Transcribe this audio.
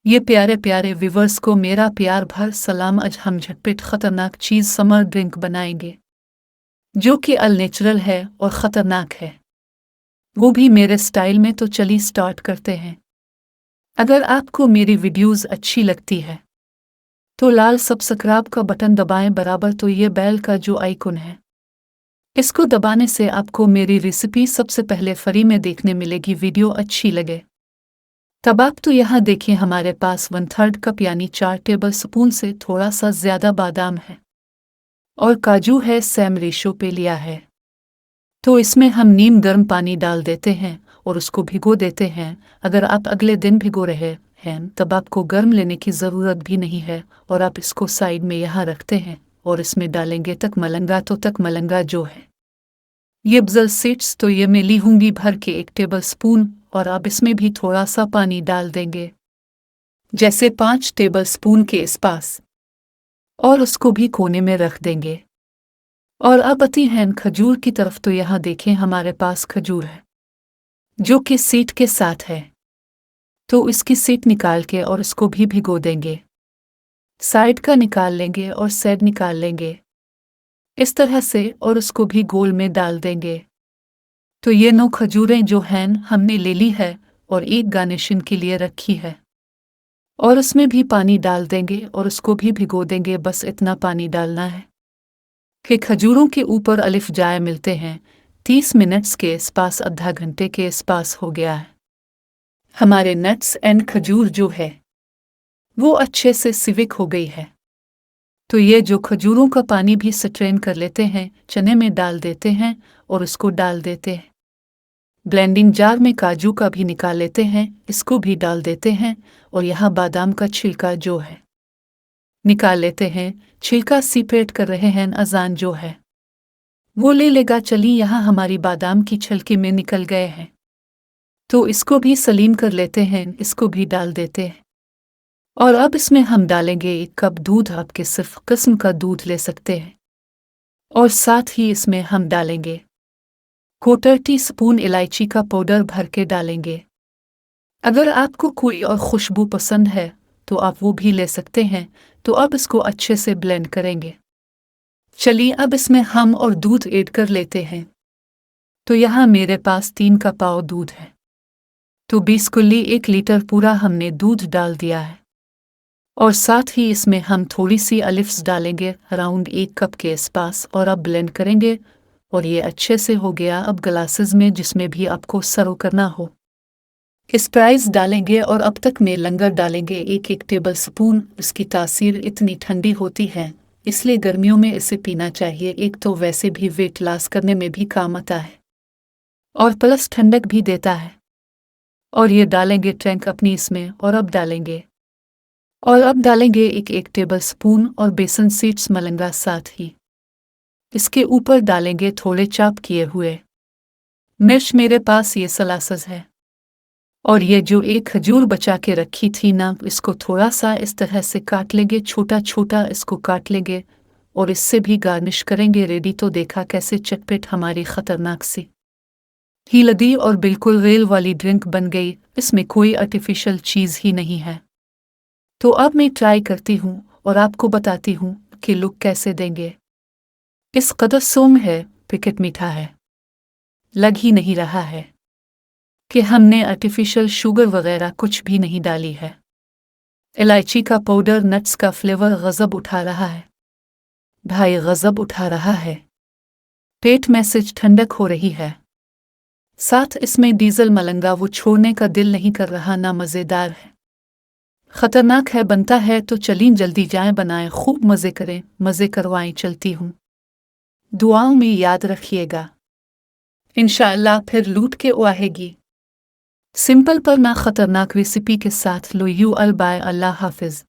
ये प्यारे प्यारे व्यूवर्स को मेरा प्यार भर सलाम। आज हम झटपट ख़तरनाक चीज़ समर ड्रिंक बनाएंगे जो कि अल नेचुरल है और ख़तरनाक है, वो भी मेरे स्टाइल में। तो चलिए स्टार्ट करते हैं। अगर आपको मेरी वीडियोस अच्छी लगती है तो लाल सब्सक्राइब का बटन दबाएं, बराबर तो ये बेल का जो आइकन है इसको दबाने से आपको मेरी रेसिपी सबसे पहले फ्री में देखने मिलेगी। वीडियो अच्छी लगे तब आप तो यहाँ देखिए, हमारे पास 1/3 कप यानी 4 टेबल स्पून से थोड़ा सा ज़्यादा बादाम है और काजू है, सेम रेशो पे लिया है। तो इसमें हम नीम गर्म पानी डाल देते हैं और उसको भिगो देते हैं। अगर आप अगले दिन भिगो रहे हैं तब आपको गर्म लेने की ज़रूरत भी नहीं है और आप इसको साइड में यहाँ रखते हैं और इसमें डालेंगे तक मलंगा। तो तक मलंगा जो है ये बजल सीड्स, तो ये मैं ली हूँगी भर के 1 टेबल स्पून और अब इसमें भी थोड़ा सा पानी डाल देंगे, जैसे 5 टेबल स्पून के आसपास, और उसको भी कोने में रख देंगे। और अब आती हैं खजूर की तरफ। तो यहाँ देखें, हमारे पास खजूर है जो कि सीड के साथ है, तो इसकी सीड निकाल के और इसको भी भिगो देंगे। साइड का निकाल लेंगे और सेड निकाल लेंगे इस तरह से, और उसको भी गोल में डाल देंगे। तो ये 9 खजूरें जो हैं हमने ले ली है और एक गार्निशिंग के लिए रखी है, और उसमें भी पानी डाल देंगे और उसको भी भिगो देंगे। बस इतना पानी डालना है कि खजूरों के ऊपर अलिफ जाए मिलते हैं। 30 मिनट्स के आसपास, आधा घंटे के आसपास हो गया है। हमारे नट्स एंड खजूर जो है वो अच्छे से सिविक हो गई है। तो ये जो खजूरों का पानी भी स्ट्रेन कर लेते हैं, चने में डाल देते हैं और उसको डाल देते हैं। ब्लेंडिंग जार में काजू का भी निकाल लेते हैं, इसको भी डाल देते हैं। और यहाँ बादाम का छिलका जो है निकाल लेते हैं। छिलका सेपरेट कर रहे हैं, अजान जो है वो ले लेगा। चलिए, यहाँ हमारी बादाम की छिलके में निकल गए हैं, तो इसको भी सलीम कर लेते हैं, इसको भी डाल देते हैं। और अब इसमें हम डालेंगे 1 कप दूध। आपके सिर्फ किस्म का दूध ले सकते हैं, और साथ ही इसमें हम डालेंगे 1/4 टीस्पून इलायची का पाउडर भर के डालेंगे। अगर आपको कोई और खुशबू पसंद है तो आप वो भी ले सकते हैं। तो अब इसको अच्छे से ब्लेंड करेंगे। चलिए, अब इसमें हम और दूध ऐड कर लेते हैं। तो यहाँ मेरे पास 3 का पाव दूध है, तो 20 कुल्ली 1 लीटर पूरा हमने दूध डाल दिया है। और साथ ही इसमें हम थोड़ी सी अलिफ्स डालेंगे, अराउंड 1 कप के आसपास, और अब ब्लेंड करेंगे। और ये अच्छे से हो गया। अब ग्लासेस में जिसमें भी आपको सर्व करना हो स्प्राइस डालेंगे, और अब तक में लंगर डालेंगे 1-1 टेबल स्पून। इसकी तासीर इतनी ठंडी होती है, इसलिए गर्मियों में इसे पीना चाहिए। एक तो वैसे भी वेट लॉस करने में भी काम आता है और प्लस ठंडक भी देता है। और ये डालेंगे टैंक अपनी इसमें, और अब डालेंगे 1 टेबल स्पून और बेसन सीड्स मलंगा। साथ ही इसके ऊपर डालेंगे थोड़े चॉप किए हुए मिर्च। मेरे पास ये सलासस है, और ये जो एक खजूर बचा के रखी थी ना, इसको थोड़ा सा इस तरह से काट लेंगे, छोटा छोटा इसको काट लेंगे और इससे भी गार्निश करेंगे। रेडी। तो देखा कैसे चटपट हमारी ख़तरनाक सी हेल्दी और बिल्कुल रेल वाली ड्रिंक बन गई। इसमें कोई आर्टिफिशियल चीज़ ही नहीं है। तो अब मैं ट्राई करती हूँ और आपको बताती हूँ कि लुक कैसे देंगे। इस कदर सोम है, पिकट मीठा है, लग ही नहीं रहा है कि हमने आर्टिफिशियल शुगर वगैरह कुछ भी नहीं डाली है। इलायची का पाउडर, नट्स का फ्लेवर गज़ब उठा रहा है भाई, गज़ब उठा रहा है। पेट में से ठंडक हो रही है। साथ इसमें डीजल मलंगा वो छोड़ने का दिल नहीं कर रहा ना। मज़ेदार है, ख़तरनाक है, बनता है। तो चलिए जल्दी जाएं, बनाएं, खूब मज़े करें, मज़े करवाएं। चलती हूँ, दुआओं में याद रखिएगा। इंशाअल्लाह फिर लूट के आएगी सिंपल पर ना ख़तरनाक रेसिपी के साथ। लो यू अल बाय, अल्लाह हाफिज़।